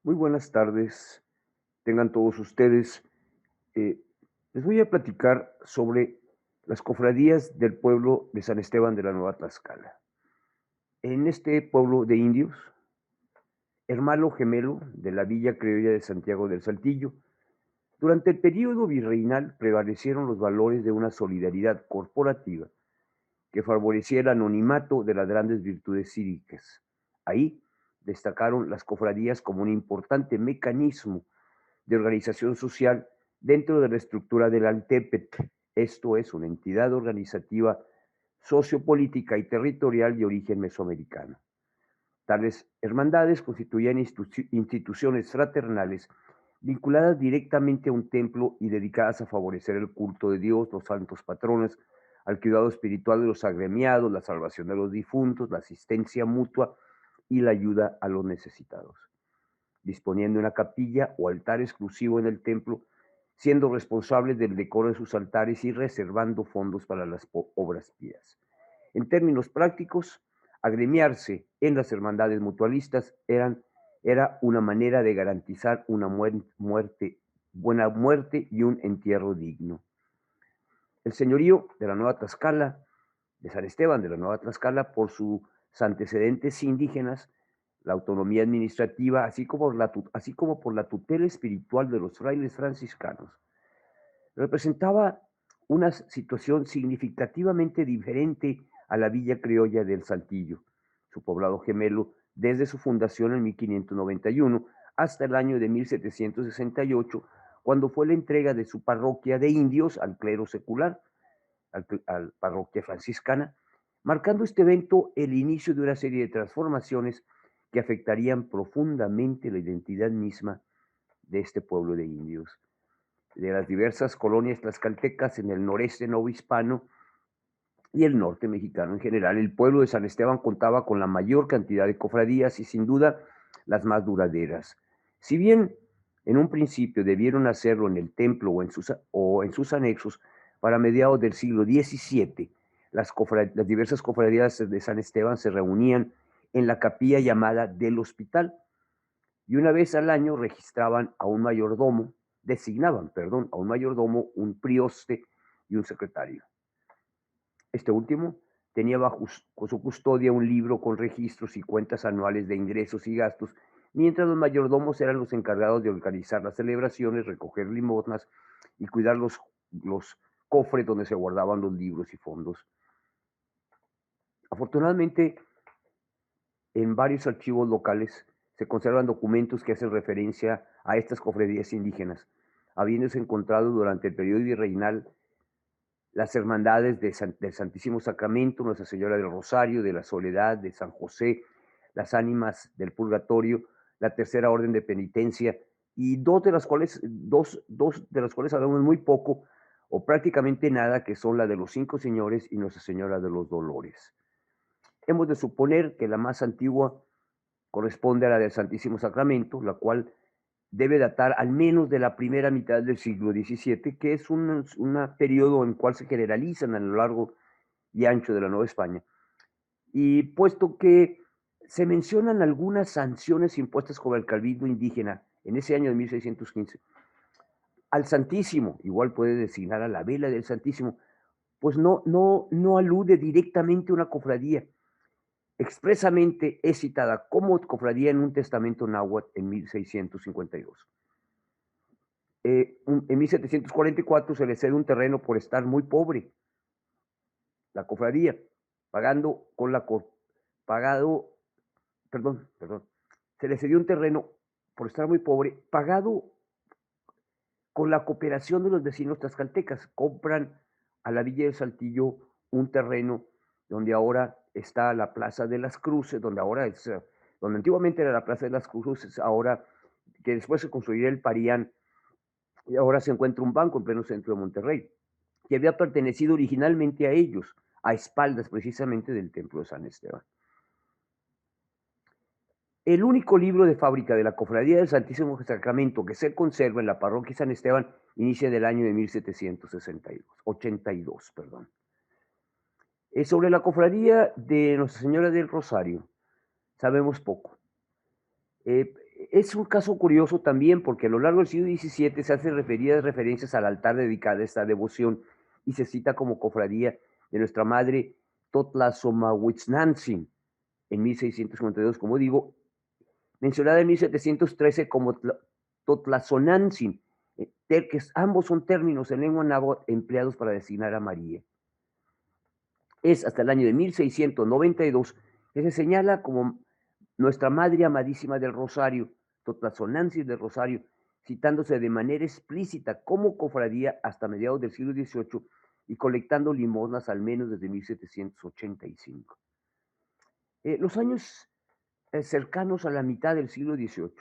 Muy buenas tardes, tengan todos ustedes. Eh, Les voy a platicar sobre las cofradías del pueblo de San Esteban de la Nueva Tlaxcala. En este pueblo de indios, hermano gemelo de la villa criolla de Santiago del Saltillo, durante el período virreinal prevalecieron los valores de una solidaridad corporativa que favorecía el anonimato de las grandes virtudes cívicas. Ahí destacaron las cofradías como un importante mecanismo de organización social dentro de la estructura del Altepet. Esto es una entidad organizativa sociopolítica y territorial de origen mesoamericano. Tales hermandades constituían instituciones fraternales vinculadas directamente a un templo y dedicadas a favorecer el culto de Dios, los santos patrones, al cuidado espiritual de los agremiados, la salvación de los difuntos, la asistencia mutua y la ayuda a los necesitados, disponiendo de una capilla o altar exclusivo en el templo, siendo responsables del decoro de sus altares y reservando fondos para las obras pías. En términos prácticos, agremiarse en las hermandades mutualistas era una manera de garantizar una buena muerte y un entierro digno. El señorío de la Nueva Tlaxcala, de San Esteban de la Nueva Tlaxcala, por sus antecedentes indígenas, la autonomía administrativa, así como por la tutela espiritual de los frailes franciscanos, representaba una situación significativamente diferente a la villa criolla del Saltillo, su poblado gemelo, desde su fundación en 1591 hasta el año de 1768, cuando fue la entrega de su parroquia de indios al clero secular, al parroquia franciscana, marcando este evento el inicio de una serie de transformaciones que afectarían profundamente la identidad misma de este pueblo de indios. De las diversas colonias tlaxcaltecas en el noreste novohispano y el norte mexicano en general, el pueblo de San Esteban contaba con la mayor cantidad de cofradías y sin duda las más duraderas. Si bien en un principio debieron hacerlo en el templo o en sus anexos, para mediados del siglo XVII, las diversas cofradías de San Esteban se reunían en la capilla llamada del hospital, y una vez al año registraban a un mayordomo, designaban, perdón, a un mayordomo, un prioste y un secretario. Este último tenía bajo su custodia un libro con registros y cuentas anuales de ingresos y gastos, mientras los mayordomos eran los encargados de organizar las celebraciones, recoger limosnas y cuidar los cofres donde se guardaban los libros y fondos. Afortunadamente, en varios archivos locales se conservan documentos que hacen referencia a estas cofradías indígenas, habiéndose encontrado durante el periodo virreinal las hermandades del Santísimo Sacramento, Nuestra Señora del Rosario, de la Soledad, de San José, las Ánimas del Purgatorio, la Tercera Orden de Penitencia, y dos de las cuales sabemos muy poco o prácticamente nada, que son la de los Cinco Señores y Nuestra Señora de los Dolores. Hemos de suponer que la más antigua corresponde a la del Santísimo Sacramento, la cual debe datar al menos de la primera mitad del siglo XVII, que es un periodo en el cual se generalizan a lo largo y ancho de la Nueva España. Y puesto que se mencionan algunas sanciones impuestas con el calvinismo indígena en ese año de 1615, al Santísimo, igual puede designar a la vela del Santísimo, pues no alude directamente a una cofradía. Expresamente es citada como cofradía en un testamento náhuatl en 1652. En 1744 se le cede un terreno por estar muy pobre, la cofradía, pagando con la pagado, perdón, se le cedió un terreno por estar muy pobre, pagado con la cooperación de los vecinos tlaxcaltecas. Compran a la Villa del Saltillo un terreno donde ahora está la Plaza de las Cruces, donde antiguamente era la Plaza de las Cruces, ahora que después se construiría el Parián, y ahora se encuentra un banco en pleno centro de Monterrey, que había pertenecido originalmente a ellos, a espaldas precisamente del templo de San Esteban. El único libro de fábrica de la Cofradía del Santísimo Sacramento que se conserva en la parroquia San Esteban inicia del año de 1782, perdón. Sobre la Cofradía de Nuestra Señora del Rosario, sabemos poco. Es un caso curioso también porque a lo largo del siglo XVII se hacen referidas referencias al altar dedicado a esta devoción y se cita como cofradía de nuestra madre Totlasomahuitznantzin en 1652, como digo, mencionada en 1713 como Totlazonantzin, que ambos son términos en lengua náhuatl empleados para designar a María. Es hasta el año de 1692 que se señala como nuestra Madre Amadísima del Rosario, Totlazonantzin del Rosario, citándose de manera explícita como cofradía hasta mediados del siglo XVIII y colectando limosnas al menos desde 1785. Los años cercanos a la mitad del siglo XVIII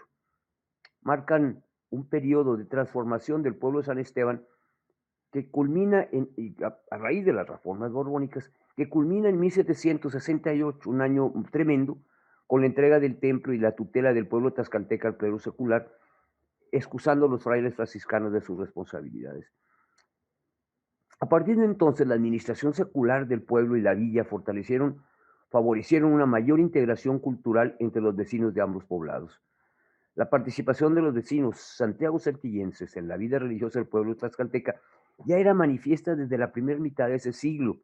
marcan un periodo de transformación del pueblo de San Esteban que culmina a raíz de las reformas borbónicas, que culmina en 1768, un año tremendo, con la entrega del templo y la tutela del pueblo tlaxcalteca al clero secular, excusando a los frailes franciscanos de sus responsabilidades. A partir de entonces, la administración secular del pueblo y la villa favorecieron una mayor integración cultural entre los vecinos de ambos poblados. La participación de los vecinos santiago saltillenses en la vida religiosa del pueblo tlaxcalteca ya era manifiesta desde la primera mitad de ese siglo,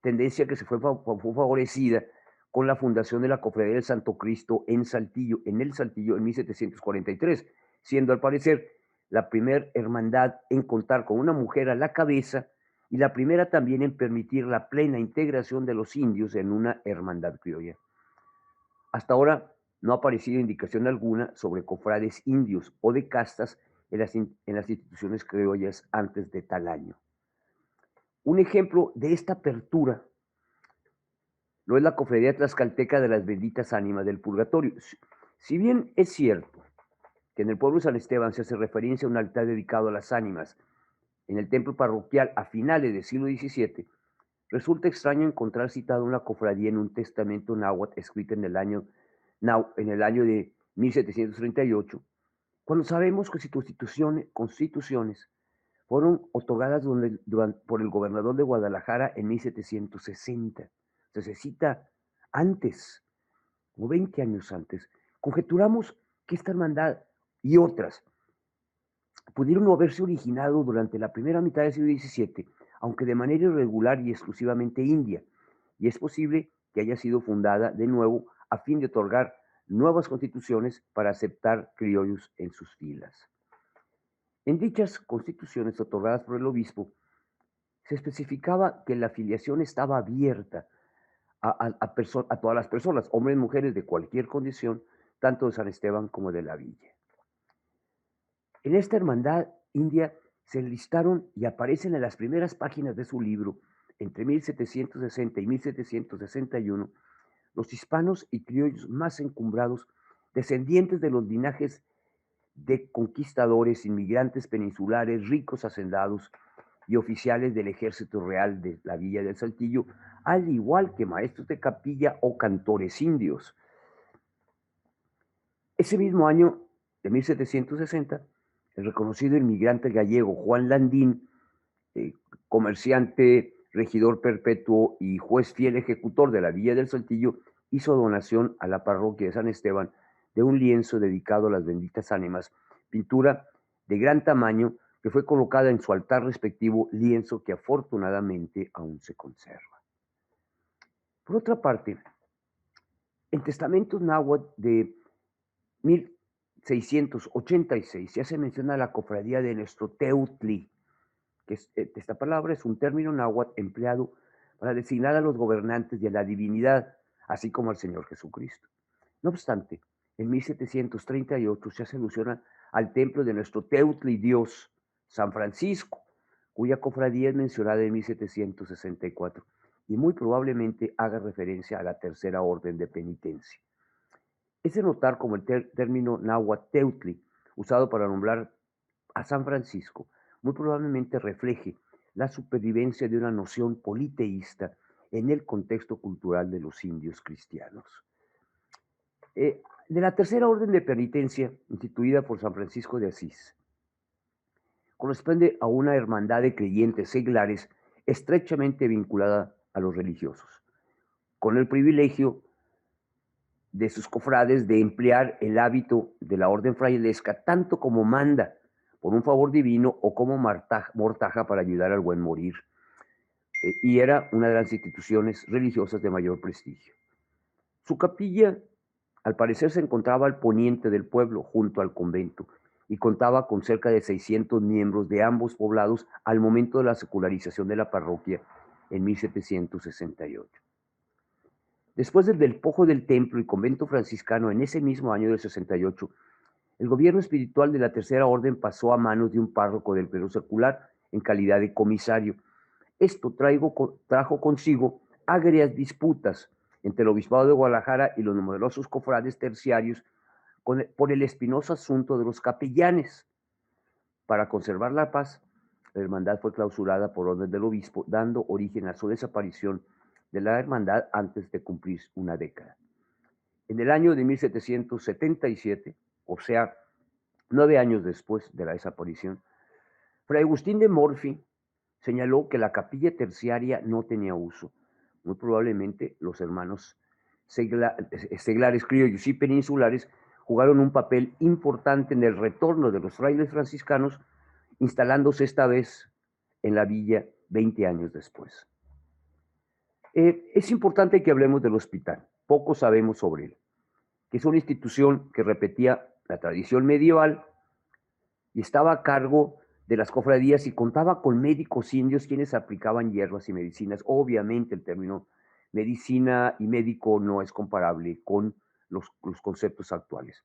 tendencia que fue favorecida con la fundación de la Cofradía del Santo Cristo en Saltillo, en 1743, siendo al parecer la primera hermandad en contar con una mujer a la cabeza y la primera también en permitir la plena integración de los indios en una hermandad criolla. Hasta ahora no ha aparecido indicación alguna sobre cofrades indios o de castas en las instituciones criollas antes de tal año. Un ejemplo de esta apertura lo es la Cofradía Tlaxcalteca de las Benditas Ánimas del Purgatorio. Si bien es cierto que en el pueblo de San Esteban se hace referencia a un altar dedicado a las ánimas en el templo parroquial a finales del siglo XVII, resulta extraño encontrar citada una cofradía en un testamento náhuatl escrito en el año de 1738, cuando sabemos que constituciones fueron otorgadas por el gobernador de Guadalajara en 1760. O sea, se cita antes, o 20 años antes. Conjeturamos que esta hermandad y otras pudieron no haberse originado durante la primera mitad del siglo XVII, aunque de manera irregular y exclusivamente india, y es posible que haya sido fundada de nuevo a fin de otorgar nuevas constituciones para aceptar criollos en sus filas. En dichas constituciones otorgadas por el obispo, se especificaba que la afiliación estaba abierta a todas las personas, hombres y mujeres de cualquier condición, tanto de San Esteban como de la villa. En esta hermandad india se listaron y aparecen en las primeras páginas de su libro, entre 1760 y 1761, los hispanos y criollos más encumbrados, descendientes de los linajes de conquistadores, inmigrantes peninsulares, ricos hacendados y oficiales del ejército real de la Villa del Saltillo, al igual que maestros de capilla o cantores indios. Ese mismo año de 1760, el reconocido inmigrante gallego Juan Landín, comerciante, regidor perpetuo y juez fiel ejecutor de la Villa del Saltillo, hizo donación a la parroquia de San Esteban de un lienzo dedicado a las benditas ánimas, pintura de gran tamaño que fue colocada en su altar respectivo, lienzo que afortunadamente aún se conserva. Por otra parte, en testamentos náhuatl de 1686 ya se menciona la cofradía de nuestro Teutli, que esta palabra es un término náhuatl empleado para designar a los gobernantes y a la divinidad, así como al Señor Jesucristo. No obstante, en 1738 se hace alusión al templo de nuestro Teutli Dios, San Francisco, cuya cofradía es mencionada en 1764 y muy probablemente haga referencia a la tercera orden de penitencia. Es de notar como el término náhuatl Teutli, usado para nombrar a San Francisco, muy probablemente refleje la supervivencia de una noción politeísta en el contexto cultural de los indios cristianos. De la tercera orden de penitencia, instituida por San Francisco de Asís, corresponde a una hermandad de creyentes seglares estrechamente vinculada a los religiosos, con el privilegio de sus cofrades de emplear el hábito de la orden frailesca tanto como manda por un favor divino o como mortaja para ayudar al buen morir. Y era una de las instituciones religiosas de mayor prestigio. Su capilla, al parecer, se encontraba al poniente del pueblo, junto al convento, y contaba con cerca de 600 miembros de ambos poblados al momento de la secularización de la parroquia en 1768. Después del despojo del templo y convento franciscano en ese mismo año del 68, el gobierno espiritual de la Tercera Orden pasó a manos de un párroco del clero secular en calidad de comisario. Esto trajo consigo agrias disputas entre el obispado de Guadalajara y los numerosos cofrades terciarios por el espinoso asunto de los capellanes. Para conservar la paz, la hermandad fue clausurada por orden del obispo, dando origen a su desaparición de la hermandad antes de cumplir una década. En el año de 1777, o sea, 9 años después de la desaparición, Fray Agustín de Morfi señaló que la capilla terciaria no tenía uso. Muy probablemente los hermanos seglares criollos y peninsulares jugaron un papel importante en el retorno de los frailes franciscanos, instalándose esta vez en la villa 20 años después. Es importante que hablemos del hospital. Poco sabemos sobre él, que es una institución que repetía la tradición medieval y estaba a cargo de las cofradías y contaba con médicos indios quienes aplicaban hierbas y medicinas. Obviamente el término medicina y médico no es comparable con los conceptos actuales.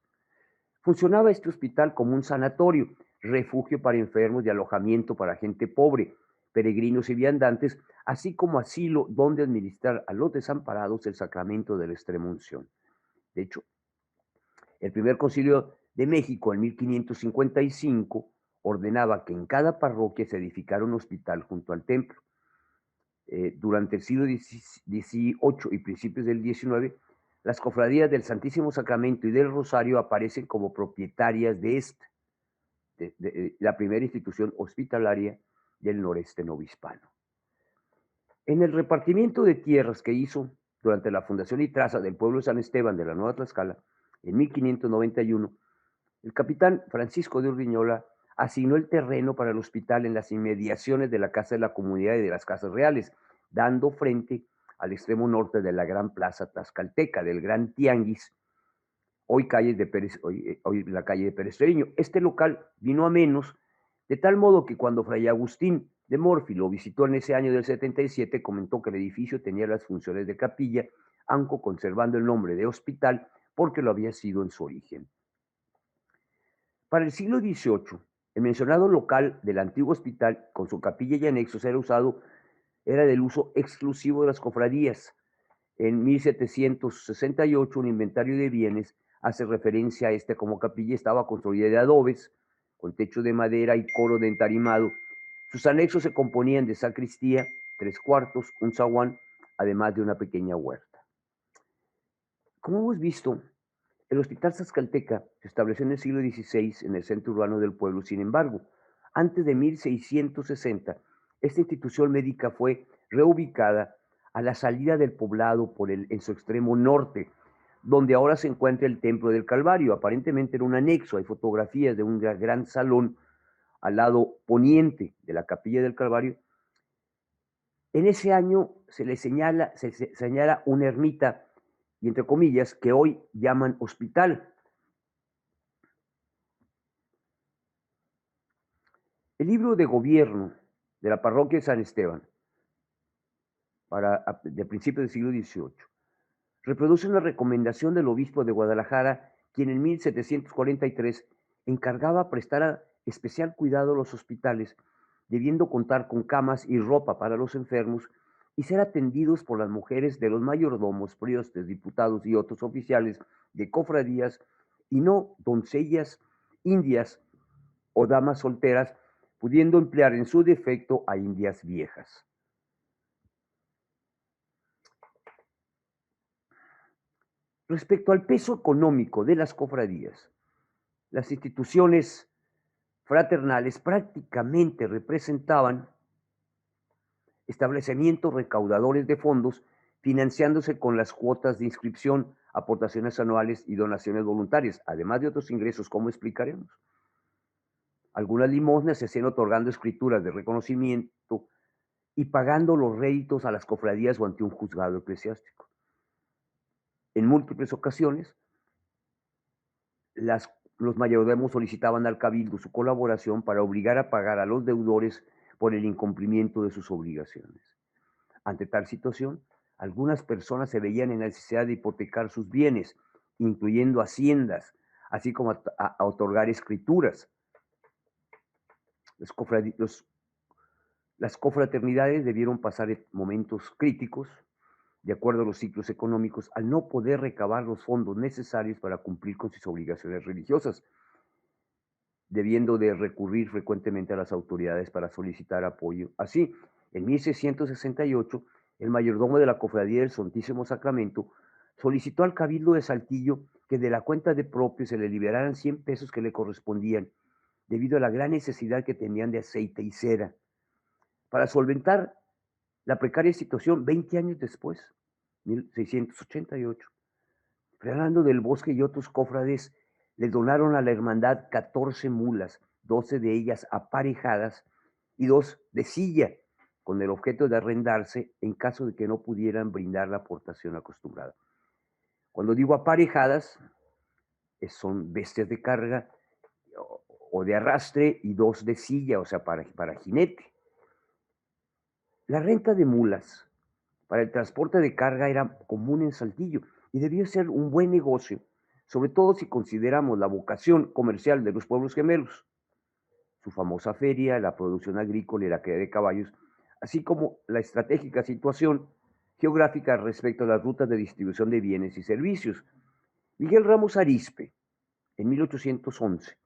Funcionaba este hospital como un sanatorio, refugio para enfermos y alojamiento para gente pobre, peregrinos y viandantes, así como asilo donde administrar a los desamparados el sacramento de la extrema unción. De hecho, el primer concilio de México en 1555 ordenaba que en cada parroquia se edificara un hospital junto al templo. Durante el siglo XVIII y principios del XIX, las cofradías del Santísimo Sacramento y del Rosario aparecen como propietarias de la primera institución hospitalaria del noreste novohispano. En el repartimiento de tierras que hizo durante la fundación y traza del pueblo de San Esteban de la Nueva Tlaxcala, en 1591, el capitán Francisco de Urdiñola asignó el terreno para el hospital en las inmediaciones de la Casa de la Comunidad y de las Casas Reales, dando frente al extremo norte de la Gran Plaza Tlaxcalteca, del Gran Tianguis, hoy la calle de Pérez Treviño. Este local vino a menos, de tal modo que cuando Fray Agustín de Morfi lo visitó en ese año del 77, comentó que el edificio tenía las funciones de capilla, aunque conservando el nombre de hospital, porque lo había sido en su origen. Para el siglo XVIII, el mencionado local del antiguo hospital, con su capilla y anexos, era del uso exclusivo de las cofradías. En 1768, un inventario de bienes hace referencia a este como capilla. Estaba construida de adobes, con techo de madera y coro de entarimado. Sus anexos se componían de sacristía, 3 cuartos, un zaguán, además de una pequeña huerta. Como hemos visto, el Hospital Tlaxcalteca se estableció en el siglo XVI en el centro urbano del pueblo. Sin embargo, antes de 1660, esta institución médica fue reubicada a la salida del poblado en su extremo norte, donde ahora se encuentra el Templo del Calvario. Aparentemente era un anexo. Hay fotografías de un gran salón al lado poniente de la Capilla del Calvario. En ese año se señala una ermita, y entre comillas, que hoy llaman hospital. El libro de gobierno de la parroquia de San Esteban, de principios del siglo XVIII, reproduce una recomendación del obispo de Guadalajara, quien en 1743 encargaba prestar especial cuidado a los hospitales, debiendo contar con camas y ropa para los enfermos y ser atendidos por las mujeres de los mayordomos, priostes, diputados y otros oficiales de cofradías, y no doncellas indias o damas solteras, pudiendo emplear en su defecto a indias viejas. Respecto al peso económico de las cofradías, las instituciones fraternales prácticamente representaban establecimientos recaudadores de fondos financiándose con las cuotas de inscripción, aportaciones anuales y donaciones voluntarias, además de otros ingresos, como explicaremos. Algunas limosnas se hacían otorgando escrituras de reconocimiento y pagando los réditos a las cofradías o ante un juzgado eclesiástico. En múltiples ocasiones, los mayordomos solicitaban al cabildo su colaboración para obligar a pagar a los deudores por el incumplimiento de sus obligaciones. Ante tal situación, algunas personas se veían en la necesidad de hipotecar sus bienes, incluyendo haciendas, así como a otorgar escrituras. Las confraternidades debieron pasar momentos críticos, de acuerdo a los ciclos económicos, al no poder recabar los fondos necesarios para cumplir con sus obligaciones religiosas, debiendo de recurrir frecuentemente a las autoridades para solicitar apoyo. Así, en 1668, el mayordomo de la Cofradía del Santísimo Sacramento solicitó al Cabildo de Saltillo que de la cuenta de propio se le liberaran 100 pesos que le correspondían, debido a la gran necesidad que tenían de aceite y cera. Para solventar la precaria situación, 20 años después, 1688, Fernando del Bosque y otros cofrades le donaron a la hermandad 14 mulas, 12 de ellas aparejadas y 2 de silla, con el objeto de arrendarse en caso de que no pudieran brindar la aportación acostumbrada. Cuando digo aparejadas, son bestias de carga o de arrastre y 2 de silla, o sea, para jinete. La renta de mulas para el transporte de carga era común en Saltillo y debió ser un buen negocio, sobre todo si consideramos la vocación comercial de los pueblos gemelos, su famosa feria, la producción agrícola y la cría de caballos, así como la estratégica situación geográfica respecto a las rutas de distribución de bienes y servicios. Miguel Ramos Arizpe, en 1811,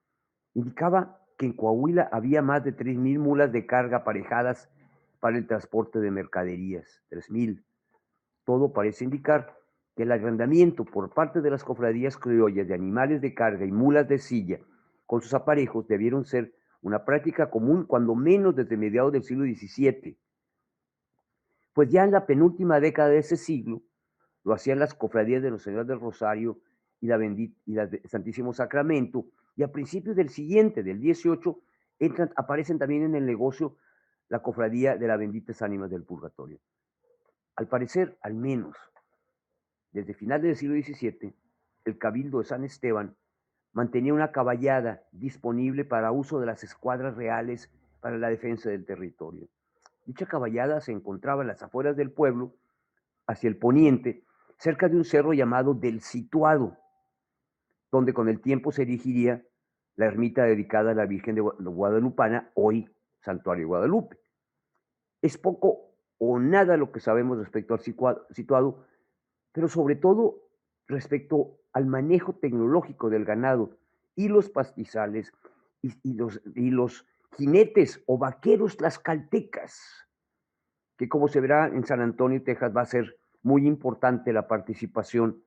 indicaba que en Coahuila había más de 3,000 mulas de carga aparejadas para el transporte de mercaderías, 3,000. Todo parece indicar que el arrendamiento por parte de las cofradías criollas de animales de carga y mulas de silla con sus aparejos debieron ser una práctica común cuando menos desde mediados del siglo XVII, pues ya en la penúltima década de ese siglo lo hacían las cofradías de los Señores del Rosario y las de Santísimo Sacramento, y a principios del siguiente, del 18, aparecen también en el negocio la cofradía de las Benditas Ánimas del Purgatorio. Al parecer, al menos, desde finales del siglo XVII, el Cabildo de San Esteban mantenía una caballada disponible para uso de las escuadras reales para la defensa del territorio. Dicha caballada se encontraba en las afueras del pueblo, hacia el poniente, cerca de un cerro llamado del Situado, donde con el tiempo se erigiría la ermita dedicada a la Virgen de Guadalupana, hoy Santuario de Guadalupe. Es poco o nada lo que sabemos respecto al Situado, pero sobre todo respecto al manejo tecnológico del ganado y los pastizales y los jinetes o vaqueros tlaxcaltecas, que como se verá en San Antonio, Texas, va a ser muy importante la participación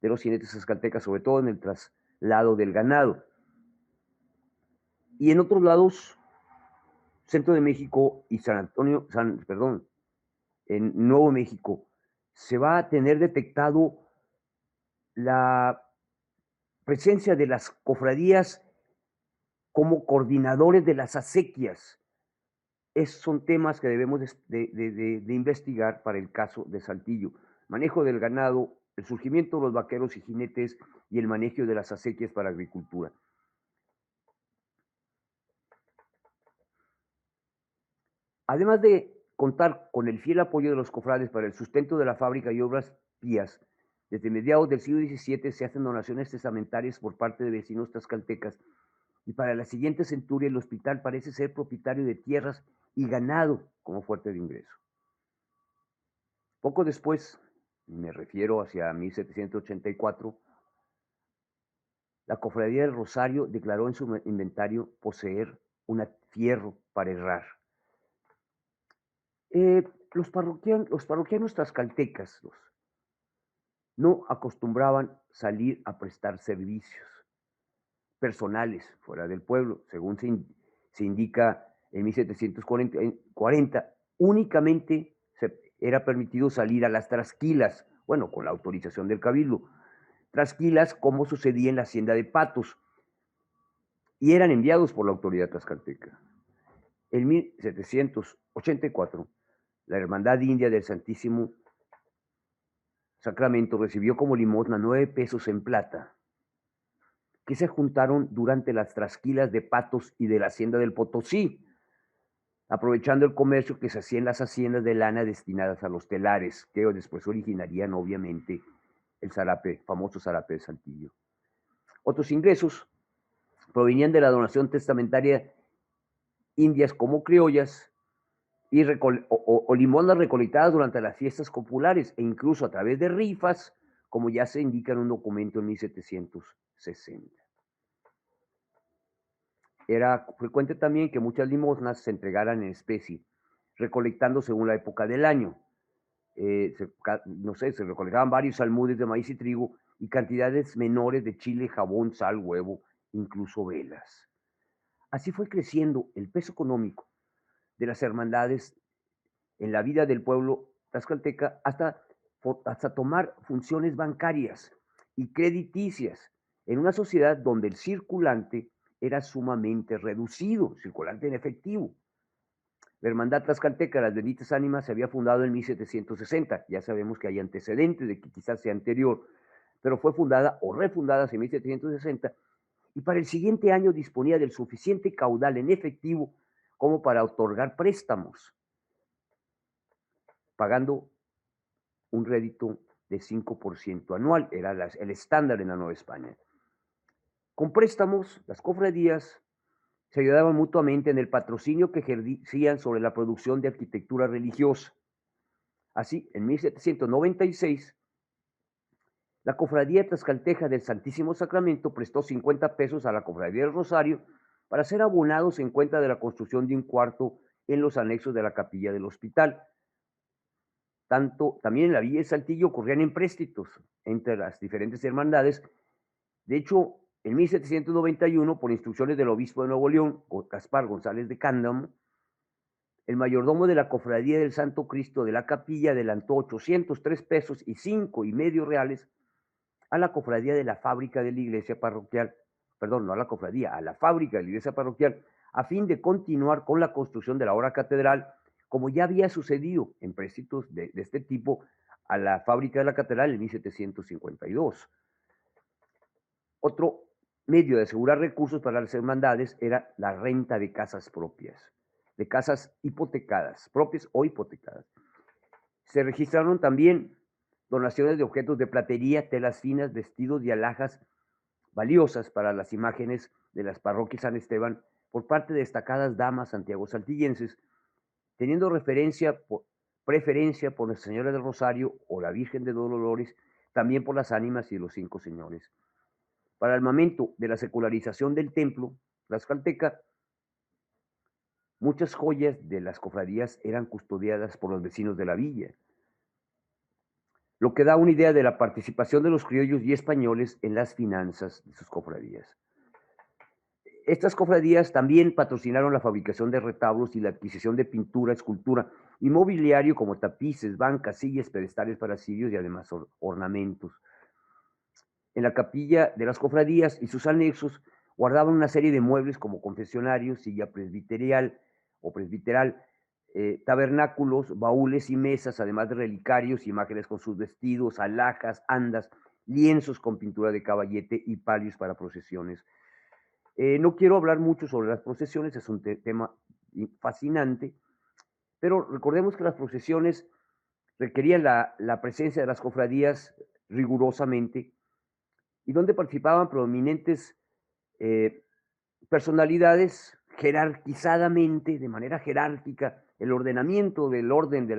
de los jinetes tlaxcaltecas, sobre todo en el traslado del ganado. Y en otros lados, Centro de México y en Nuevo México, se va a tener detectado la presencia de las cofradías como coordinadores de las acequias. Son temas que debemos de investigar para el caso de Saltillo. Manejo del ganado, el surgimiento de los vaqueros y jinetes y el manejo de las acequias para agricultura. Además de contar con el fiel apoyo de los cofrades para el sustento de la fábrica y obras pías, desde mediados del siglo XVII se hacen donaciones testamentarias por parte de vecinos tlaxcaltecas, y para la siguiente centuria el hospital parece ser propietario de tierras y ganado como fuente de ingreso. Poco después, me refiero hacia 1784, la Cofradía del Rosario declaró en su inventario poseer un fierro para herrar. Los parroquianos tlaxcaltecas no acostumbraban salir a prestar servicios personales fuera del pueblo, según se indica en 1740, únicamente era permitido salir a las trasquilas, bueno, con la autorización del cabildo. Trasquilas, como sucedía en la hacienda de Patos, y eran enviados por la autoridad tlaxcalteca. En 1784, la Hermandad India del Santísimo Sacramento recibió como limosna 9 pesos en plata, que se juntaron durante las trasquilas de Patos y de la hacienda del Potosí, aprovechando el comercio que se hacía en las haciendas de lana destinadas a los telares, que después originarían obviamente el zarape, famoso zarape de Saltillo. Otros ingresos provenían de la donación testamentaria indias como criollas y limosnas recolectadas durante las fiestas populares e incluso a través de rifas, como ya se indica en un documento en 1760. Era frecuente también que muchas limosnas se entregaran en especie, recolectando según la época del año. No sé, se recolectaban varios almudes de maíz y trigo y cantidades menores de chile, jabón, sal, huevo, incluso velas. Así fue creciendo el peso económico de las hermandades en la vida del pueblo tlaxcalteca hasta tomar funciones bancarias y crediticias en una sociedad donde el circulante era sumamente reducido, circulante en efectivo. La Hermandad Tlaxcalteca de las Benditas Ánimas se había fundado en 1760. Ya sabemos que hay antecedentes de que quizás sea anterior, pero fue fundada o refundada en 1760 y para el siguiente año disponía del suficiente caudal en efectivo como para otorgar préstamos, pagando un rédito de 5% anual, era el estándar en la Nueva España. Con préstamos, las cofradías se ayudaban mutuamente en el patrocinio que ejercían sobre la producción de arquitectura religiosa. Así, en 1796, la Cofradía Tlaxcalteca del Santísimo Sacramento prestó 50 pesos a la Cofradía del Rosario para ser abonados en cuenta de la construcción de un cuarto en los anexos de la capilla del hospital. También en la Villa de Saltillo ocurrían empréstitos entre las diferentes hermandades. De hecho, en 1791, por instrucciones del obispo de Nuevo León, Gaspar González de Cándamo, el mayordomo de la Cofradía del Santo Cristo de la Capilla adelantó 803 pesos y 5,5 reales a la Cofradía de la Fábrica de la Iglesia Parroquial, perdón, no a la Cofradía, a la Fábrica de la Iglesia Parroquial, a fin de continuar con la construcción de la obra catedral, como ya había sucedido en préstitos de este tipo a la Fábrica de la Catedral en 1752. Otro medio de asegurar recursos para las hermandades era la renta de casas propias, de casas hipotecadas, propias o hipotecadas. Se registraron también donaciones de objetos de platería, telas finas, vestidos y alhajas valiosas para las imágenes de las parroquias San Esteban por parte de destacadas damas santiago-saltillenses, teniendo preferencia por Nuestra Señora del Rosario o la Virgen de los Dolores, también por las ánimas y los 5 señores. Para el momento de la secularización del templo tlaxcalteca, muchas joyas de las cofradías eran custodiadas por los vecinos de la villa, lo que da una idea de la participación de los criollos y españoles en las finanzas de sus cofradías. Estas cofradías también patrocinaron la fabricación de retablos y la adquisición de pintura, escultura y mobiliario como tapices, bancas, sillas, pedestales para cirios y además ornamentos. En la capilla de las cofradías y sus anexos guardaban una serie de muebles como confesionarios, silla presbiteral o presbiteral, tabernáculos, baúles y mesas, además de relicarios, imágenes con sus vestidos, alhajas, andas, lienzos con pintura de caballete y palios para procesiones. No quiero hablar mucho sobre las procesiones, es un tema fascinante, pero recordemos que las procesiones requerían la presencia de las cofradías rigurosamente y donde participaban prominentes eh, personalidades jerarquizadamente, de manera jerárquica, el ordenamiento del orden,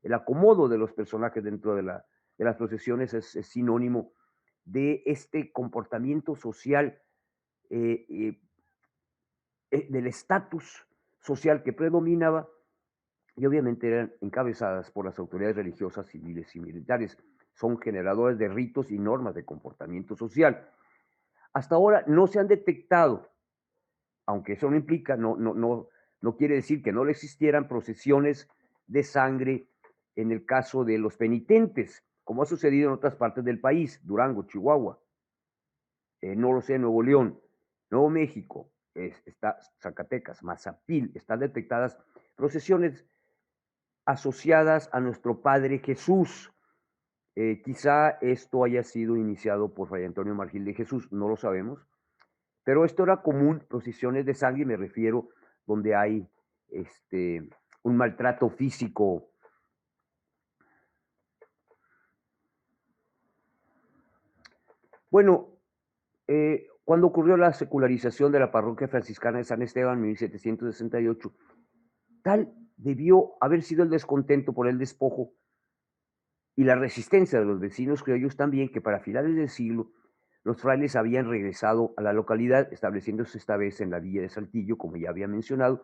el acomodo de los personajes dentro de las procesiones es sinónimo de este comportamiento social, eh, eh, del estatus social que predominaba y obviamente eran encabezadas por las autoridades religiosas, civiles y militares. Son generadores de ritos y normas de comportamiento social. Hasta ahora no se han detectado, aunque eso no implica, no quiere decir que no existieran procesiones de sangre en el caso de los penitentes, como ha sucedido en otras partes del país, Durango, Chihuahua, no lo sé, Nuevo León, Nuevo México, está Zacatecas, Mazapil, están detectadas procesiones asociadas a nuestro Padre Jesús. Quizá esto haya sido iniciado por Fray Antonio Margil de Jesús, no lo sabemos, pero esto era común, procesiones de sangre, me refiero, donde hay este, un maltrato físico. Bueno, cuando ocurrió la secularización de la parroquia franciscana de San Esteban en 1768, tal debió haber sido el descontento por el despojo y la resistencia de los vecinos criollos también, que para finales del siglo los frailes habían regresado a la localidad, estableciéndose esta vez en la villa de Saltillo, como ya había mencionado.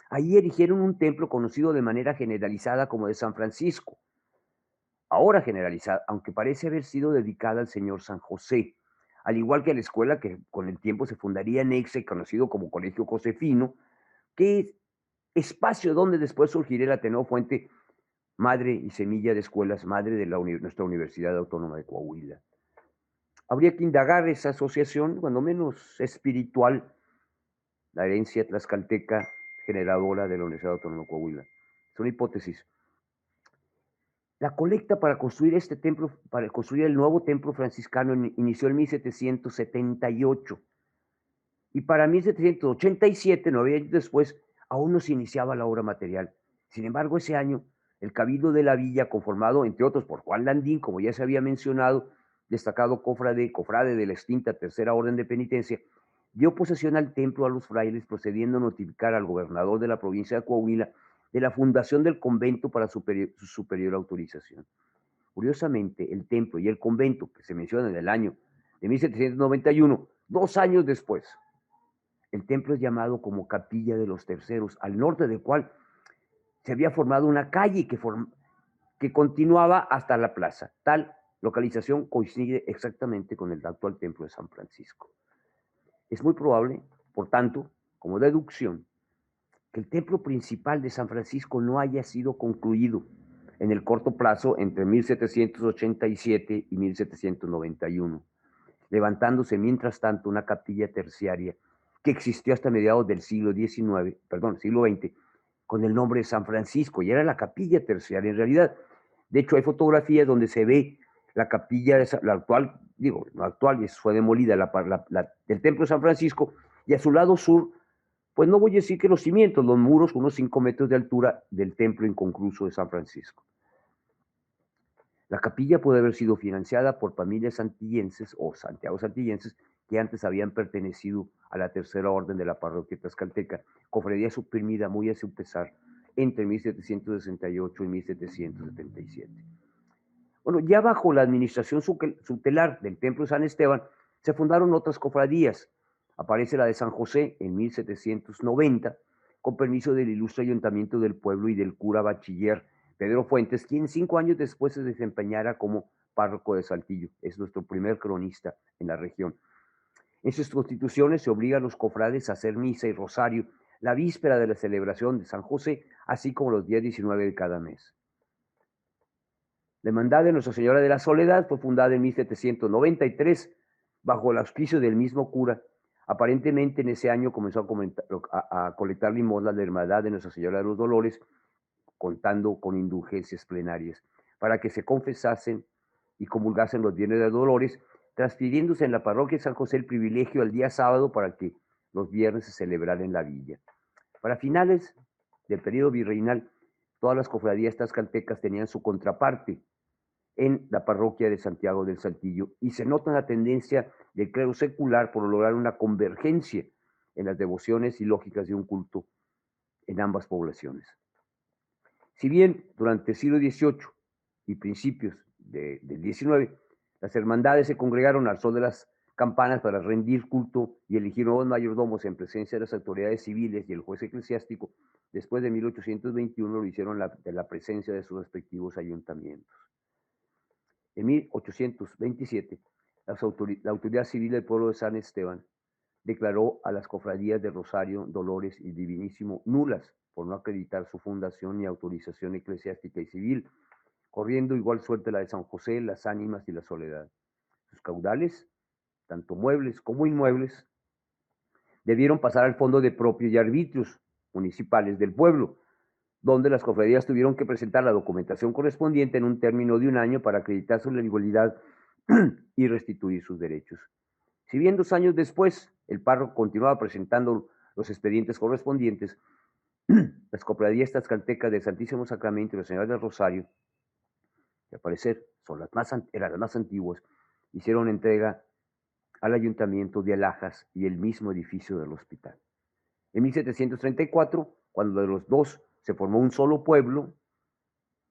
Ahí erigieron un templo conocido de manera generalizada como de San Francisco, ahora generalizada, aunque parece haber sido dedicada al señor San José, al igual que la escuela que con el tiempo se fundaría en Exe, conocido como Colegio Josefino, que es espacio donde después surgiría el Ateneo Fuente, madre y semilla de escuelas, madre de nuestra Universidad Autónoma de Coahuila. Habría que indagar esa asociación, cuando menos espiritual, la herencia tlaxcalteca generadora de la Universidad Autónoma de Coahuila. Es una hipótesis. La colecta para construir este templo, para construir el nuevo templo franciscano, inició en 1778 y para 1787, 9 años después, aún no se iniciaba la obra material. Sin embargo, ese año, el Cabildo de la Villa, conformado, entre otros, por Juan Landín, como ya se había mencionado, destacado cofrade de la extinta Tercera Orden de Penitencia, dio posesión al templo a los frailes, procediendo a notificar al gobernador de la provincia de Coahuila de la fundación del convento para su superior autorización. Curiosamente, el templo y el convento, que se mencionan en el año de 1791, 2 años después, el templo es llamado como Capilla de los Terceros, al norte del cual se había formado una calle que continuaba hasta la plaza. Tal localización coincide exactamente con el actual templo de San Francisco. Es muy probable, por tanto, como deducción, que el templo principal de San Francisco no haya sido concluido en el corto plazo entre 1787 y 1791, levantándose mientras tanto una capilla terciaria que existió hasta mediados del siglo XX, con el nombre de San Francisco, y era la capilla terciaria en realidad. De hecho, hay fotografías donde se ve la capilla, la actual, digo, no actual, fue demolida, del templo de San Francisco, y a su lado sur, pues no voy a decir que los cimientos, los muros, unos 5 metros de altura del templo inconcluso de San Francisco. La capilla puede haber sido financiada por familias santillenses o Santiago santillenses que antes habían pertenecido a la Tercera Orden de la parroquia tlaxcalteca, cofradía suprimida muy a su pesar entre 1768 y 1777. Bueno, ya bajo la administración tutelar del Templo de San Esteban, se fundaron otras cofradías. Aparece la de San José en 1790, con permiso del ilustre ayuntamiento del pueblo y del cura bachiller Pedro Fuentes, quien 5 años después se desempeñara como párroco de Saltillo. Es nuestro primer cronista en la región. En sus constituciones se obliga a los cofrades a hacer misa y rosario la víspera de la celebración de San José, así como los días 19 de cada mes. La Hermandad de Nuestra Señora de la Soledad fue fundada en 1793 bajo el auspicio del mismo cura. Aparentemente en ese año comenzó a colectar limosnas la Hermandad de Nuestra Señora de los Dolores, contando con indulgencias plenarias, para que se confesasen y comulgasen los viernes de Dolores, transfiriéndose en la parroquia de San José el privilegio al día sábado para que los viernes se celebrara en la villa. Para finales del periodo virreinal, todas las cofradías tlaxcaltecas tenían su contraparte en la parroquia de Santiago del Saltillo, y se nota una tendencia del clero secular por lograr una convergencia en las devociones y lógicas de un culto en ambas poblaciones. Si bien durante el siglo XVIII y principios del XIX, las hermandades se congregaron al sol de las campanas para rendir culto y elegir nuevos mayordomos en presencia de las autoridades civiles y el juez eclesiástico, después de 1821 lo hicieron de la presencia de sus respectivos ayuntamientos. En 1827, la Autoridad Civil del Pueblo de San Esteban declaró a las cofradías de Rosario, Dolores y Divinísimo nulas por no acreditar su fundación ni autorización eclesiástica y civil, corriendo igual suerte la de San José, las Ánimas y la Soledad. Sus caudales, tanto muebles como inmuebles, debieron pasar al fondo de propio y arbitrios municipales del pueblo, donde las cofradías tuvieron que presentar la documentación correspondiente en un término de 1 año para acreditar su legalidad y restituir sus derechos. Si bien 2 años después el párroco continuaba presentando los expedientes correspondientes, las cofradías tlaxcaltecas del Santísimo Sacramento y la Señora del Rosario, que al parecer eran las más antiguas, hicieron entrega al ayuntamiento de Alhajas y el mismo edificio del hospital. En 1734, cuando de los dos se formó un solo pueblo,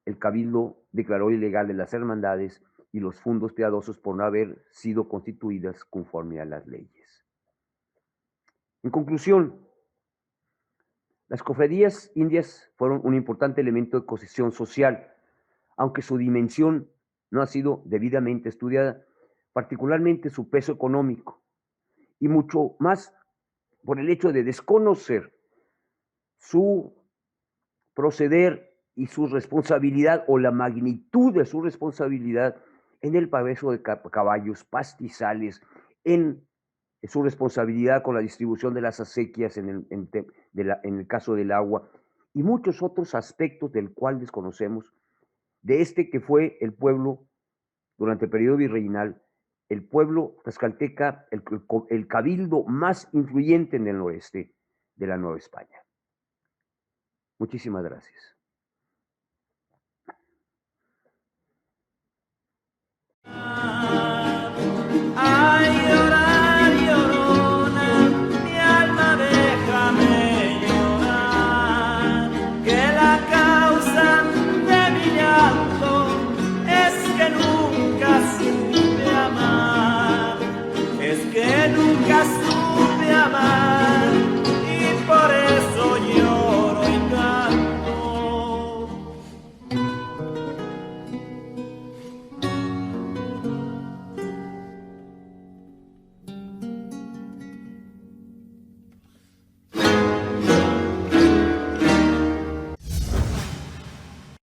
el cabildo declaró ilegales las hermandades y los fundos piadosos por no haber sido constituidas conforme a las leyes. En conclusión, las cofradías indias fueron un importante elemento de cohesión social, aunque su dimensión no ha sido debidamente estudiada, particularmente su peso económico, y mucho más por el hecho de desconocer su proceder y su responsabilidad o la magnitud de su responsabilidad en el paveso de caballos, pastizales, en su responsabilidad con la distribución de las acequias en el caso del agua y muchos otros aspectos del cual desconocemos, de este que fue el pueblo durante el periodo virreinal, el pueblo tlaxcalteca, el cabildo más influyente en el noreste de la Nueva España. Muchísimas gracias. Ay, llorar, llorona, mi alma déjame llorar, que la causa de mi llanto es que nunca supe amar, es que nunca supe